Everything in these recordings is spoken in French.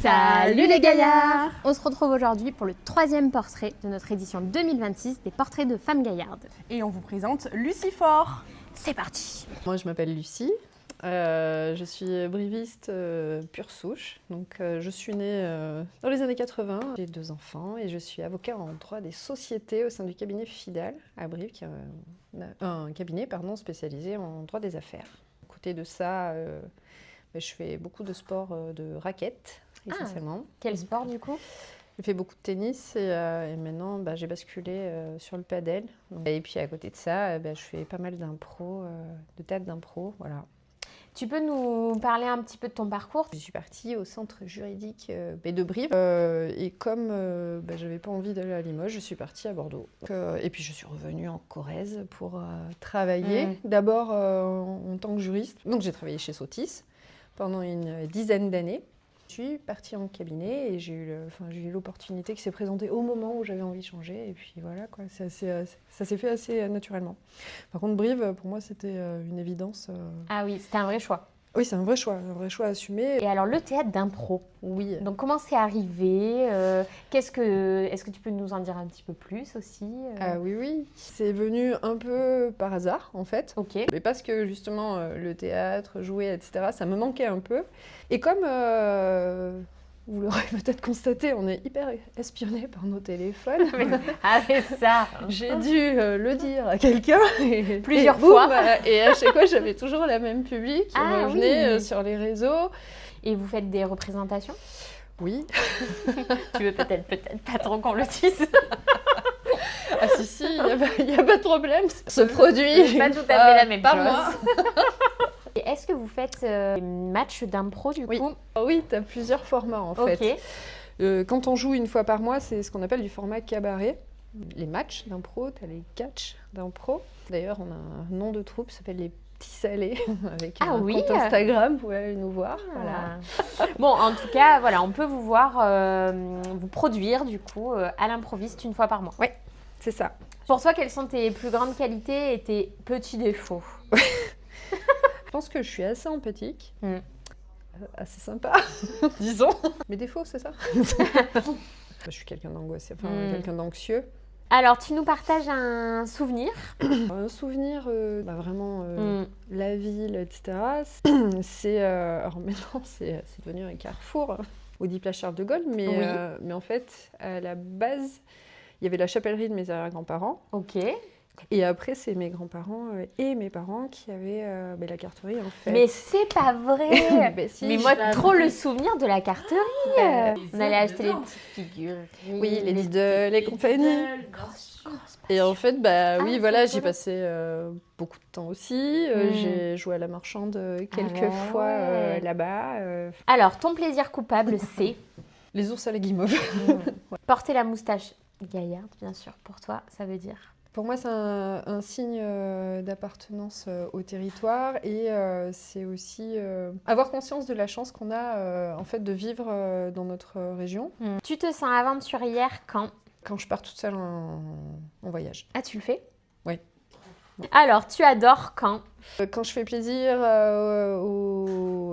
Salut les gaillards! On se retrouve aujourd'hui pour le 3e portrait de notre édition 2026 des portraits de femmes gaillardes. Et on vous présente Lucie Faure. C'est parti! Moi je m'appelle Lucie, je suis briviste pure souche. Donc je suis née dans les années 80, j'ai 2 enfants et je suis avocat en droit des sociétés au sein du cabinet Fidal à Brive, qui est un cabinet spécialisé en droit des affaires. À côté de ça, je fais beaucoup de sport de raquettes essentiellement. Quel sport du coup? J'ai fait beaucoup de tennis et maintenant j'ai basculé sur le padel. Et puis à côté de ça, je fais pas mal d'impro, de théâtre d'impro, voilà. Tu peux nous parler un petit peu de ton parcours? Je suis partie au centre juridique de Brive et comme j'avais pas envie d'aller à Limoges, je suis partie à Bordeaux. Et puis je suis revenue en Corrèze pour travailler, d'abord en tant que juriste. Donc j'ai travaillé chez Sotis pendant une dizaine d'années. Je suis partie en cabinet et j'ai eu l'opportunité qui s'est présentée au moment où j'avais envie de changer. Et puis voilà, quoi, ça s'est fait assez naturellement. Par contre, Brive, pour moi, c'était une évidence. Ah oui, c'était un vrai choix. Oui, c'est un vrai choix assumé. Et alors, le théâtre d'impro. Oui. Donc, comment c'est arrivé? Est-ce que tu peux nous en dire un petit peu plus aussi? Ah oui. C'est venu un peu par hasard, en fait. Ok. Mais parce que, justement, le théâtre, jouer, etc., ça me manquait un peu. Et comme... vous l'aurez peut-être constaté, on est hyper espionnés par nos téléphones. Ah, c'est ça. J'ai dû le dire à quelqu'un. Plusieurs fois. Et à chaque fois, j'avais toujours la même public qui revenait sur les réseaux. Et vous faites des représentations? Oui. Tu veux peut-être pas trop qu'on le dise? Ah si, il n'y a pas de problème. Ce produit, pas tout à fait la même pas chose. Moi. Et est-ce que vous faites des matchs d'impro du coup? Oui, tu as plusieurs formats en fait. Quand on joue une fois par mois, c'est ce qu'on appelle du format cabaret. Les matchs d'impro, tu as les catchs d'impro. D'ailleurs, on a un nom de troupe, ça s'appelle les Petits Salés, avec un compte Instagram, vous pouvez aller nous voir. Voilà. Bon, en tout cas, voilà, on peut vous voir, vous produire du coup à l'improviste une fois par mois. Oui, c'est ça. Pour toi, quelles sont tes plus grandes qualités et tes petits défauts? Je pense que je suis assez empathique, assez sympa, disons. Mes défauts, c'est ça? Je suis quelqu'un d'angoissé, quelqu'un d'anxieux. Alors, tu nous partages un souvenir? Un souvenir, vraiment, la ville, etc. Alors maintenant, c'est devenu un carrefour au 10 Place Charles de Gaulle, mais en fait, à la base, il y avait la chapellerie de mes arrière-grands-parents. Ok. Et après, c'est mes grands-parents et mes parents qui avaient la carterie, en fait. Mais c'est pas vrai. Si, mais moi, trop le souvenir de la carterie. On allait acheter les petites figurines. Oui, les Lidl, les compagnies. Et en fait, oui, voilà, j'ai passé beaucoup de temps aussi. J'ai joué à la marchande quelques fois là-bas. Alors, ton plaisir coupable, c'est? Les ours à la guimauve. Porter la moustache gaillarde, bien sûr. Pour toi, ça veut dire? Pour moi, c'est un signe d'appartenance au territoire et c'est aussi avoir conscience de la chance qu'on a en fait de vivre dans notre région. Tu te sens aventurière quand? Quand je pars toute seule en voyage. Ah, tu le fais? Oui. Alors, tu adores quand? Quand je fais plaisir à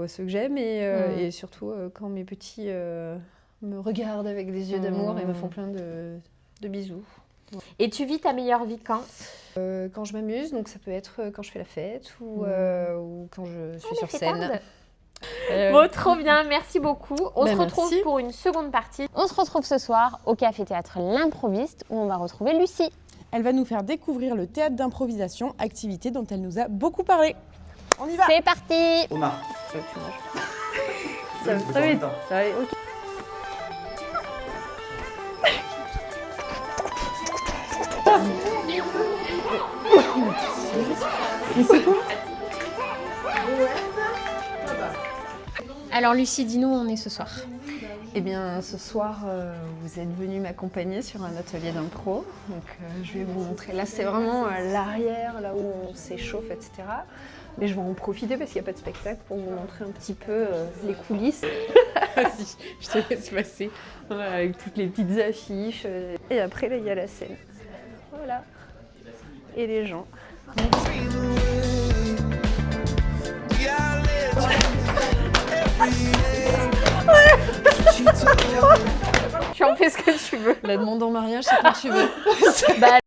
ceux que j'aime et surtout quand mes petits me regardent avec des yeux d'amour et me font plein de bisous. Et tu vis ta meilleure vie quand? Quand je m'amuse, donc ça peut être quand je fais la fête ou quand je suis sur scène. Bon, trop bien, merci beaucoup. On se retrouve merci. pour une seconde partie. On se retrouve ce soir au Café Théâtre L'Improviste où on va retrouver Lucie. Elle va nous faire découvrir le théâtre d'improvisation, activité dont elle nous a beaucoup parlé. On y va! C'est parti! Omar. Ça va très vite. Ça va aller, ok. Alors Lucie, dis-nous où on est ce soir. Eh bien, ce soir, vous êtes venus m'accompagner sur un atelier d'impro. Donc, je vais vous montrer. Là, c'est vraiment l'arrière, là où on s'échauffe, etc. Mais je vais en profiter parce qu'il n'y a pas de spectacle pour vous montrer un petit peu les coulisses. Vas-y, je te laisse passer. Voilà, avec toutes les petites affiches. Et après, là, il y a la scène. Voilà. Et les gens. Tu en fais ce que tu veux. La demande en mariage, c'est quand tu veux. Bah,